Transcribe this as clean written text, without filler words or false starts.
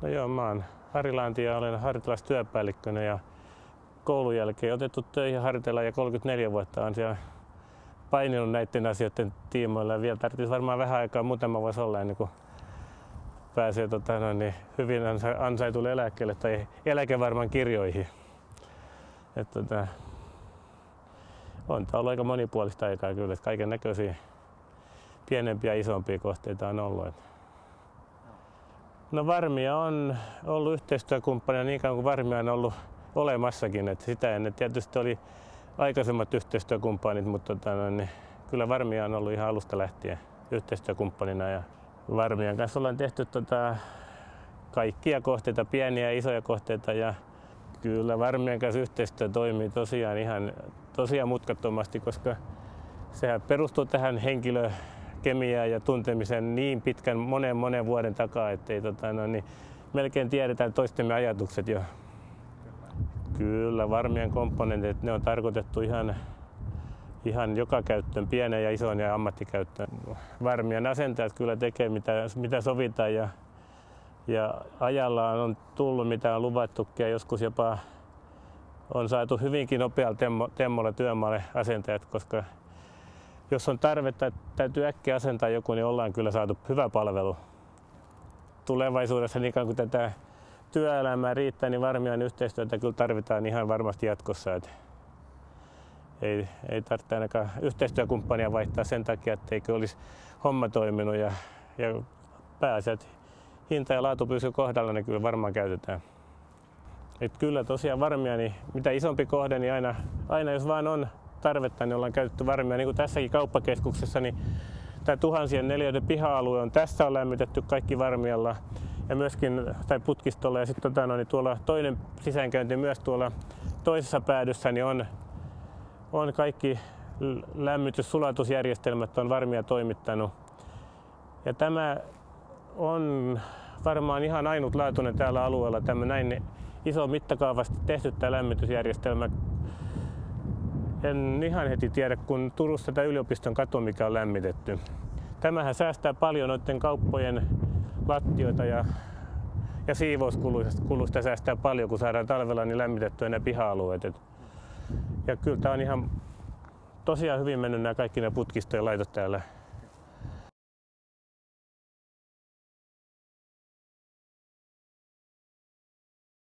No joo, mä oon Harri Laanti ja olen harjoittelaistyöpäällikkönä ja koulun jälkeen otettu töihin Harjitella ja 34 vuotta on siellä paininut näiden asioiden tiimoilla ja vielä tarvitsisi varmaan vähän aikaa, muutama vuosi olla ennen kuin pääsee hyvin ansaitulle eläkkeelle tai eläkevarman kirjoihin. On tämä ollut aika monipuolista aikaa kyllä, että kaiken näköisiä pienempiä ja isompia kohteita on ollut. No Varmia on ollut yhteistyökumppanina niin kauan kuin Varmia on ollut olemassakin. Että sitä ennen tietysti oli aikaisemmat yhteistyökumppanit, mutta kyllä Varmia on ollut ihan alusta lähtien yhteistyökumppanina. Ja Varmian kanssa ollaan tehty kaikkia kohteita, pieniä ja isoja kohteita. Ja kyllä Varmian kanssa yhteistyö toimii tosiaan mutkattomasti, koska sehän perustuu tähän henkilökemiaan ja tuntemiseen niin pitkän monen vuoden takaa, ettei melkein tiedetään toistemme ajatukset jo. Kyllä Varmian komponentit, ne on tarkoitettu ihan joka käyttöön, pienen ja ison ja ammattikäyttöön. Varmian asentajat kyllä tekee mitä sovitaan ja ajallaan on tullut mitä on luvattukin ja joskus jopa on saatu hyvinkin nopealla temmolla työmaalle asentajat, koska jos on tarvetta, että täytyy äkkiä asentaa joku, niin ollaan kyllä saatu hyvä palvelu. Tulevaisuudessa niin kuin tätä työelämää riittää, niin Varmian yhteistyötä kyllä tarvitaan ihan varmasti jatkossa. Ei tarvitse ainakaan yhteistyökumppania vaihtaa sen takia, etteikö olisi homma toiminut ja pääsee, että hinta ja laatu pysyy kohdalla, niin kyllä varmaan käytetään. Et kyllä tosiaan Varmia, niin mitä isompi kohde, niin aina jos vaan on tarvetta, niin ollaan käytetty Varmia. Niin kuin tässäkin kauppakeskuksessa, niin tämä tuhansien neliöiden piha-alue on tässä on lämmitetty kaikki Varmialla ja myöskin putkistolla ja sitten tuolla toinen sisäänkäynti myös tuolla toisessa päädyssä niin on kaikki lämmitys-sulatusjärjestelmät on Varmia toimittanut. Ja tämä on varmaan ihan ainutlaatuinen täällä alueella näin iso mittakaavasti tehty tämä lämmitysjärjestelmä. En ihan heti tiedä, kun Turussa tämä yliopiston katu, mikä on lämmitetty. Tämähän säästää paljon noiden kauppojen lattioita ja siivouskuluista säästää paljon, kun saadaan talvella niin lämmitettyä nämä piha-alueet. Ja kyllä tämä on ihan tosiaan hyvin mennyt nämä kaikki nämä putkistojen laitot täällä.